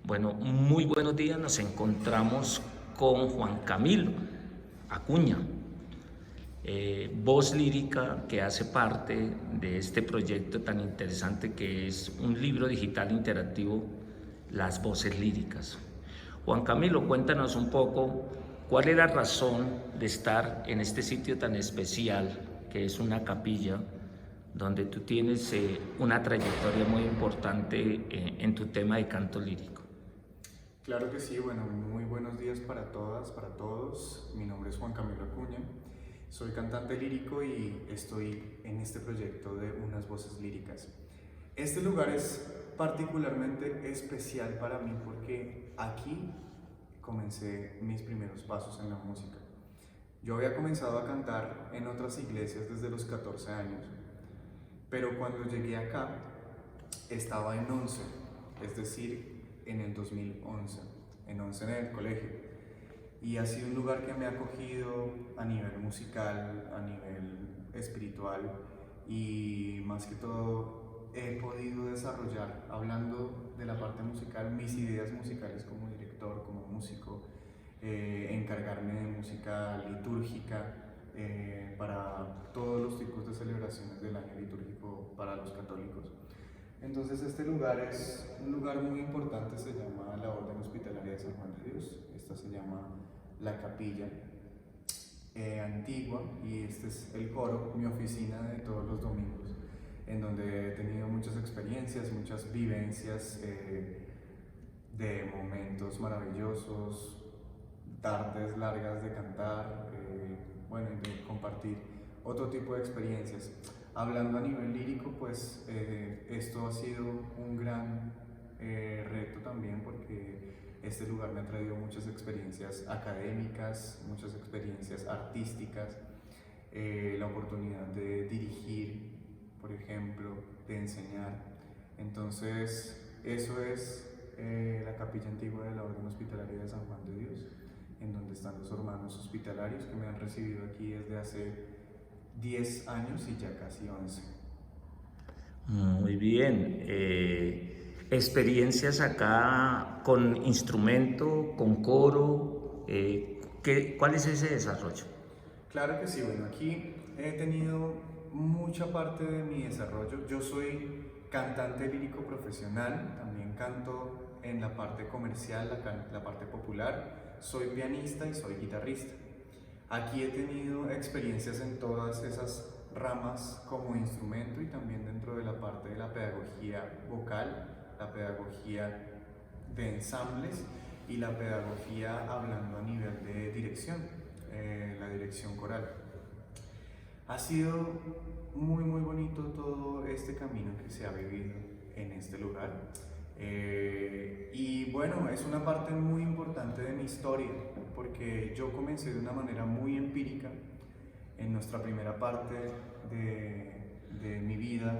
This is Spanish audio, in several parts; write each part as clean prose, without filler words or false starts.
Bueno, muy buenos días. Nos encontramos con Juan Camilo Acuña, voz lírica que hace parte de este proyecto tan interesante que es un libro digital interactivo, Las Voces Líricas. Juan Camilo, cuéntanos un poco cuál es la razón de estar en este sitio tan especial que es una capilla donde tú tienes una trayectoria muy importante en tu tema de canto lírico. Claro que sí, bueno, muy buenos días para todas, para todos. Mi nombre es Juan Camilo Acuña, soy cantante lírico y estoy en este proyecto de Unas Voces Líricas. Este lugar es particularmente especial para mí porque aquí comencé mis primeros pasos en la música. Yo había comenzado a cantar en otras iglesias desde los 14 años, pero cuando llegué acá estaba en 11, es decir, en el 2011, en 11 en el colegio. Y ha sido un lugar que me ha acogido a nivel musical, a nivel espiritual y más que todo he podido desarrollar, hablando de la parte musical, mis ideas musicales como director, como músico, encargarme de música litúrgica para todos los tipos de celebraciones del año litúrgico para los católicos. Entonces este lugar es un lugar muy importante, se llama la Orden Hospitalaria de San Juan de Dios, esta se llama la capilla antigua y este es el coro, mi oficina de todos los domingos, en donde he tenido muchas experiencias, muchas vivencias de momentos maravillosos, tardes largas de cantar, bueno, y de compartir otro tipo de experiencias. Hablando a nivel lírico, pues esto ha sido un gran reto también porque este lugar me ha traído muchas experiencias académicas, muchas experiencias artísticas, la oportunidad de dirigir, por ejemplo, de enseñar. Entonces, eso es la capilla antigua de la Orden Hospitalaria de San Juan de Dios, en donde están los hermanos hospitalarios que me han recibido aquí desde hace 10 años y ya casi 11. Muy bien. Experiencias acá con instrumento, con coro. ¿Cuál es ese desarrollo? Claro que sí, bueno, aquí he tenido mucha parte de mi desarrollo. Yo soy cantante lírico profesional, también canto en la parte comercial, la parte popular, soy pianista y soy guitarrista. Aquí he tenido experiencias en todas esas ramas como instrumento y también dentro de la parte de la pedagogía vocal, la pedagogía de ensambles y la pedagogía hablando a nivel de dirección, la dirección coral. Ha sido muy bonito todo este camino que se ha vivido en este lugar. Y bueno, es una parte muy importante de mi historia, porque yo comencé de una manera muy empírica. En nuestra primera parte de mi vida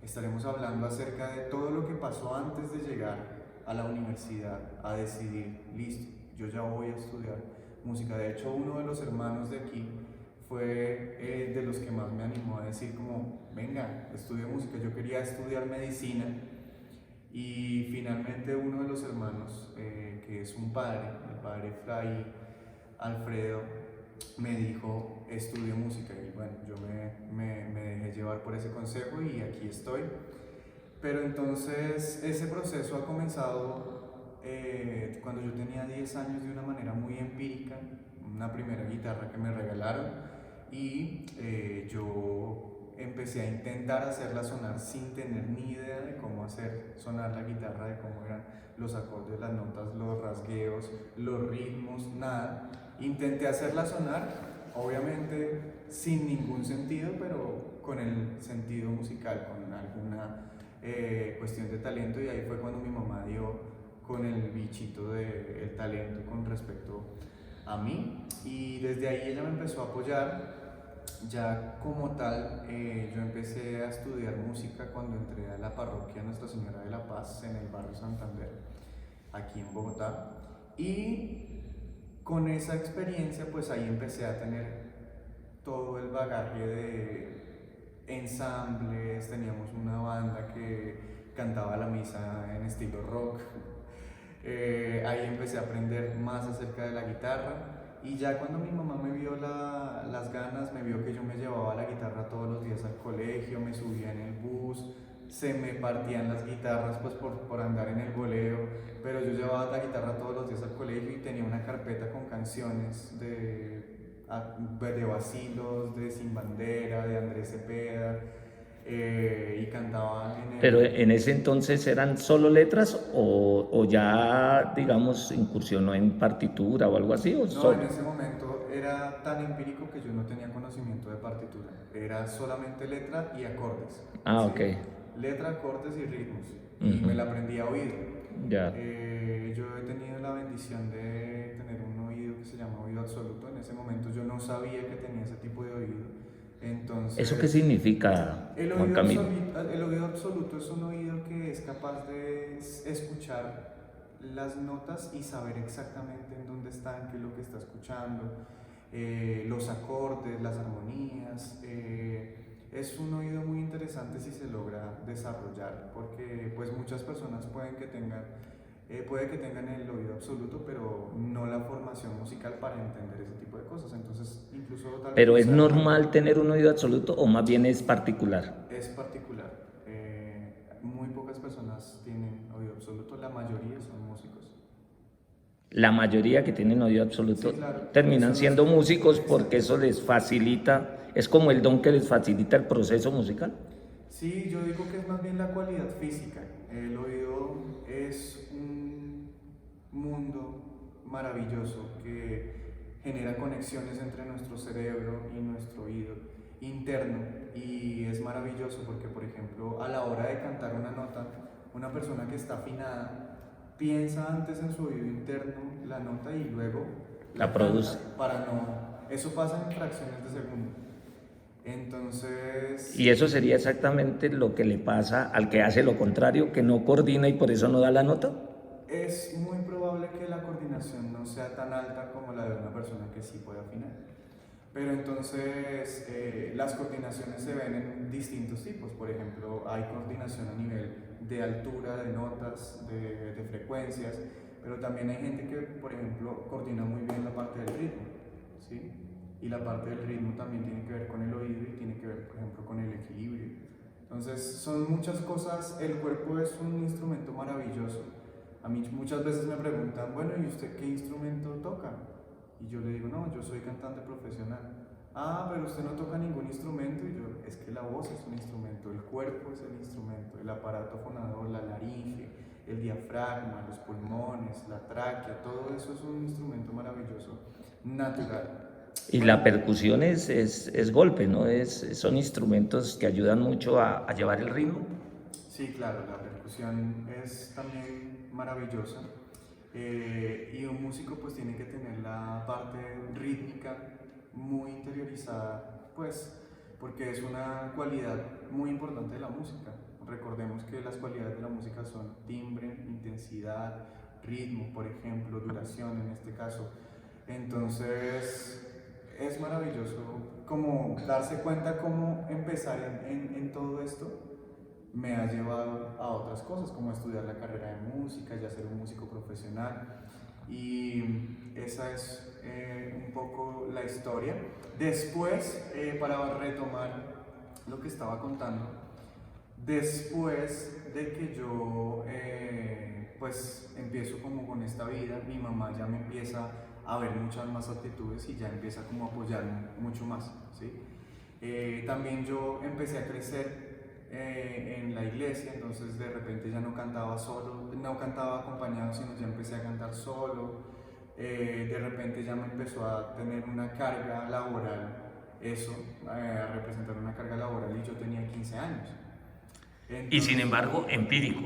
estaremos hablando acerca de todo lo que pasó antes de llegar a la universidad, a decidir, listo, yo ya voy a estudiar música. De hecho, uno de los hermanos de aquí fue de los que más me animó a decir como, venga, estudie música. Yo quería estudiar medicina y finalmente uno de los hermanos, que es un padre, el padre Fray Alfredo, me dijo, estudie música. Y bueno, yo me dejé llevar por ese consejo y aquí estoy. Pero entonces ese proceso ha comenzado cuando yo tenía 10 años de una manera muy empírica, una primera guitarra que me regalaron y yo empecé a intentar hacerla sonar sin tener ni idea de cómo hacer sonar la guitarra, de cómo eran los acordes, las notas, los rasgueos, los ritmos, nada. Intenté hacerla sonar, obviamente sin ningún sentido, pero con el sentido musical, con alguna cuestión de talento, y ahí fue cuando mi mamá dio con el bichito del talento con respecto a mí y desde ahí ella me empezó a apoyar. Ya como tal, yo empecé a estudiar música cuando entré a la parroquia Nuestra Señora de la Paz en el barrio Santander, aquí en Bogotá, y con esa experiencia pues ahí empecé a tener todo el bagaje de ensambles. Teníamos una banda que cantaba la misa en estilo estilo rock. Ahí empecé a aprender más acerca de la guitarra y ya cuando mi mamá me vio las ganas, me vio que yo me llevaba la guitarra todos los días al colegio, me subía en el bus, se me partían las guitarras pues por andar en el goleo, pero yo llevaba la guitarra todos los días al colegio y tenía una carpeta con canciones de Bacilos, de Sin Bandera, de Andrés Cepeda, y cantaba en Pero el... en ese entonces eran solo letras o ya, digamos, incursionó en partitura o algo así, o No, en solo. ese momento era tan empírico que yo no tenía conocimiento de partitura, era solamente letra y acordes, Ah, ¿sí? ok. Letra, acordes y ritmos, y Ujú. me la aprendí a oído. Ya. Yo he tenido la bendición de tener un oído que se llama oído absoluto. En ese momento yo no sabía que tenía ese tipo de oído. ¿Eso qué Entonces, significa, Juan Camilo? el oído absoluto es un oído que es capaz de escuchar las notas y saber exactamente en dónde están, qué es lo que está escuchando, los acordes, las armonías. Es un oído muy interesante si se logra desarrollar, porque pues muchas personas puede que tengan el oído absoluto, pero no la formación musical para entender ese tipo de cosas. Entonces, incluso tal vez ¿Pero no es sea normal tener un oído absoluto o más bien es particular? es particular. Muy pocas personas tienen oído absoluto, la mayoría son músicos. La mayoría que tienen oído Sí, absoluto claro, terminan eso no es siendo músicos porque exacto. eso les facilita, es como el don que les facilita el proceso musical. Sí, yo digo que es más bien la cualidad física. El oído es un mundo maravilloso que genera conexiones entre nuestro cerebro y nuestro oído interno y es maravilloso porque, por ejemplo, a la hora de cantar una nota, una persona que está afinada piensa antes en su oído interno la nota y luego La la produce. canta para no... Eso pasa en fracciones de segundo. Y Entonces, eso sería exactamente lo que le pasa al que hace lo contrario, que no coordina y por eso no da la nota. es muy probable que la coordinación no sea tan alta como la de una persona que sí puede afinar. Pero entonces las coordinaciones se ven en distintos tipos. Por ejemplo, hay coordinación a nivel de altura, de notas, de frecuencias, pero también hay gente que, por ejemplo, coordina muy bien la parte del ritmo, ¿sí? Y la parte del ritmo también tiene que ver con el oído y tiene que ver, por ejemplo, con el equilibrio. Entonces, son muchas cosas. El cuerpo es un instrumento maravilloso. A mí muchas veces me preguntan, bueno, ¿y usted qué instrumento toca? Y yo le digo, no, yo soy cantante profesional. Ah, pero usted no toca ningún instrumento. Y yo, es que la voz es un instrumento, el cuerpo es el instrumento, el aparato fonador, la laringe, el diafragma, los pulmones, la tráquea, todo eso es un instrumento maravilloso, natural. Y Bueno, la percusión es golpe, ¿no? Son instrumentos que ayudan mucho a llevar el ritmo. sí, claro, la percusión es también maravillosa. Y un músico pues tiene que tener la parte rítmica muy interiorizada, pues porque es una cualidad muy importante de la música. Recordemos que las cualidades de la música son timbre, intensidad, ritmo, por ejemplo, duración en este caso. Entonces es maravilloso como darse cuenta cómo empezar en todo esto me ha llevado a otras cosas, como estudiar la carrera de música, ya ser un músico profesional. Y esa es un poco la historia. Después, para retomar lo que estaba contando, después de que yo pues empiezo como con esta vida, mi mamá ya me empieza a ver muchas más actitudes y ya empieza como a apoyarme mucho más, ¿sí? También yo empecé a crecer en la iglesia, entonces de repente ya no cantaba solo, no cantaba acompañado, sino ya empecé a cantar solo. De repente ya me empezó a tener una carga laboral, eso, a representar una carga laboral y yo tenía 15 años. Y sin Entonces, embargo, empírico.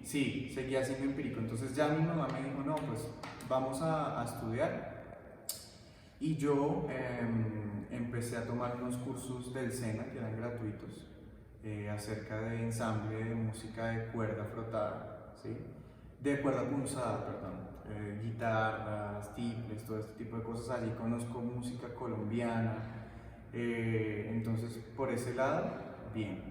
sí, seguía siendo empírico. Entonces ya mi mamá me dijo, no, pues vamos a estudiar. Y yo empecé a tomar unos cursos del SENA que eran gratuitos acerca de ensamble de música de cuerda frotada, ¿sí? De cuerda punzada, perdón. Guitarras, timbres, todo este tipo de cosas. Allí conozco música colombiana. Entonces, por ese lado, bien.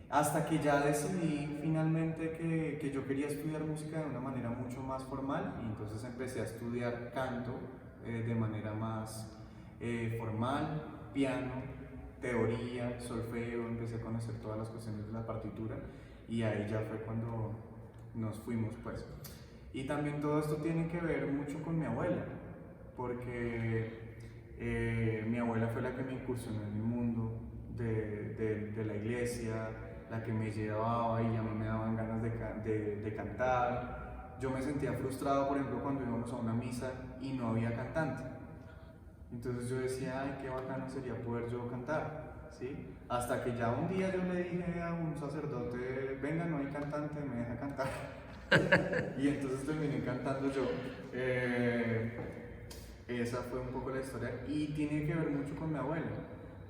Hasta que ya decidí finalmente que yo quería estudiar música de una manera mucho más formal y entonces empecé a estudiar canto de manera más formal, piano, teoría, solfeo, empecé a conocer todas las cuestiones de la partitura y ahí ya fue cuando nos fuimos pues. Y también todo esto tiene que ver mucho con mi abuela, porque mi abuela fue la que me incursionó en el mundo de la iglesia, la que me llevaba y a mí me daban ganas de cantar. Yo me sentía frustrado, por ejemplo, cuando íbamos a una misa y no había cantante. Entonces yo decía, ay, qué bacano sería poder yo cantar, ¿sí? Hasta que ya un día yo le dije a un sacerdote, venga, no hay cantante, me deja cantar. Y entonces terminé cantando yo. Esa fue un poco la historia y tiene que ver mucho con mi abuela,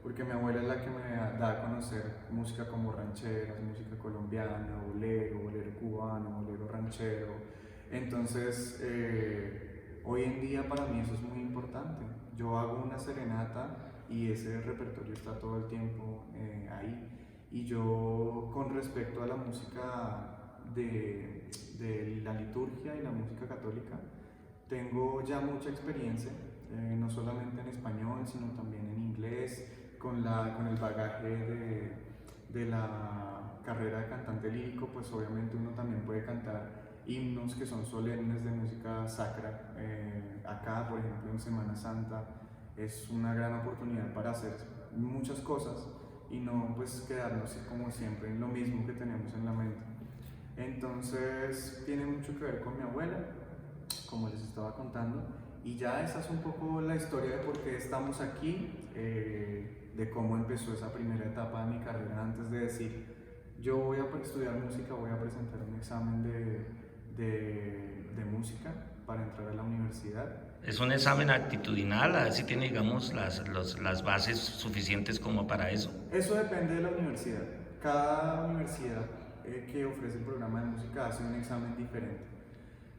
porque mi abuela es la que me da a conocer música como rancheras, música colombiana, bolero, bolero cubano, bolero ranchero. Entonces, hoy en día para mí eso es muy importante. Yo hago una serenata y ese repertorio está todo el tiempo ahí. Y yo, con respecto a la música de la liturgia y la música católica, tengo ya mucha experiencia, no solamente en español, sino también en inglés, con el bagaje de la carrera de cantante lírico, pues obviamente uno también puede cantar himnos que son solemnes de música sacra. Acá, por ejemplo, en Semana Santa, es una gran oportunidad para hacer muchas cosas y no pues quedarnos como siempre en lo mismo que tenemos en la mente. Entonces tiene mucho que ver con mi abuela, como les estaba contando, y ya esa es un poco la historia de por qué estamos aquí, de cómo empezó esa primera etapa de mi carrera antes de decir, yo voy a estudiar música, voy a presentar un examen de música para entrar a la universidad. Es un examen actitudinal, a ver si tiene, digamos, las bases suficientes como para eso. Eso depende de la universidad. Cada universidad que ofrece el programa de música hace un examen diferente.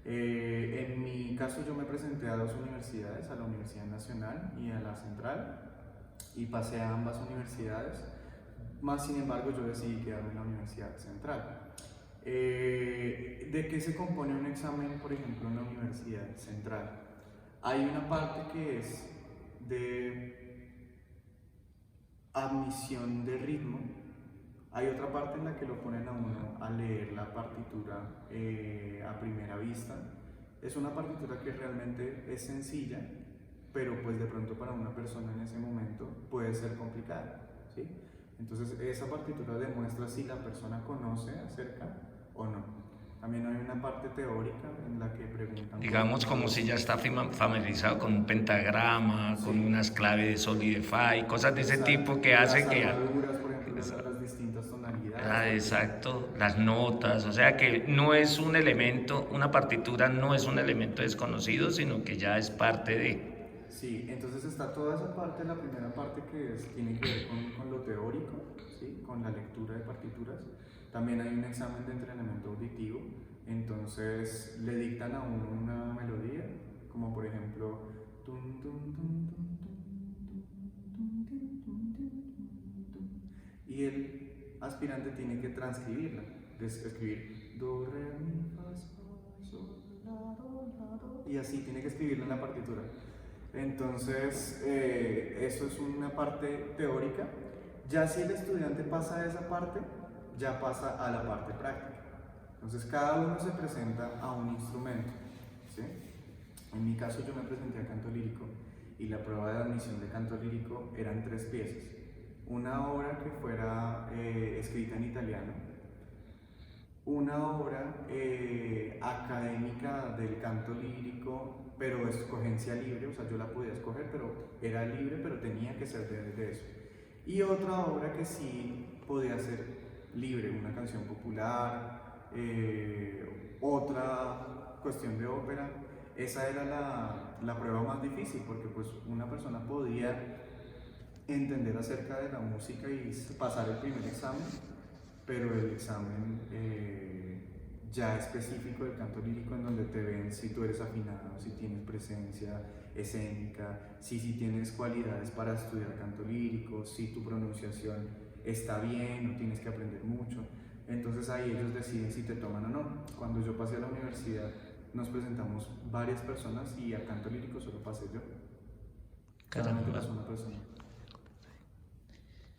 En mi caso yo me presenté a dos universidades, a la Universidad Nacional y a la Central, y pasé a ambas universidades, más sin embargo yo decidí quedarme en la Universidad Central. ¿De qué se compone un examen, por ejemplo, en la Universidad Central? Hay una parte que es de admisión de ritmo, hay otra parte en la que lo ponen a uno a leer la partitura a primera vista. Es una partitura que realmente es sencilla, pero pues de pronto para una persona en ese momento puede ser complicada, ¿sí? Entonces esa partitura demuestra si la persona conoce acerca o no. También hay una parte teórica en la que preguntan... Digamos como si ya está familiarizado con un pentagrama, Sí, con unas claves de sol y de fa y cosas de ese exacto. tipo que Las hace que... armaduras, por ejemplo, las distintas tonalidades. Exacto, las notas, o sea que no es un elemento, una partitura no es un elemento desconocido, sino que ya es parte de... Sí, entonces está toda esa parte, la primera parte que tiene que ver con lo teórico, ¿sí? Con la lectura de partituras. También hay un examen de entrenamiento auditivo, entonces le dictan a uno una melodía, como por ejemplo... Y el aspirante tiene que transcribirla, escribir do, re, mi, fa, sol, la, do, y así tiene que escribirla en la partitura. Entonces, eso es una parte teórica. Ya si el estudiante pasa de esa parte, ya pasa a la parte práctica. Entonces, cada uno se presenta a un instrumento, ¿sí? En mi caso, yo me presenté a canto lírico y la prueba de admisión de canto lírico eran 3 piezas. Una obra que fuera escrita en italiano, una obra académica del canto lírico, pero de escogencia libre, o sea, yo la podía escoger, pero era libre, pero tenía que ser de eso. Y otra obra que sí podía ser libre, una canción popular, otra cuestión de ópera. Esa era la prueba más difícil, porque pues una persona podía entender acerca de la música y pasar el primer examen, pero el examen ya específico del canto lírico, en donde te ven si tú eres afinado, si tienes presencia escénica, si tienes cualidades para estudiar canto lírico, si tu pronunciación está bien, no tienes que aprender mucho. Entonces ahí ellos deciden si te toman o no. Cuando yo pasé a la universidad nos presentamos varias personas y a canto lírico solo pasé yo. Solamente Caramba. pasó una persona.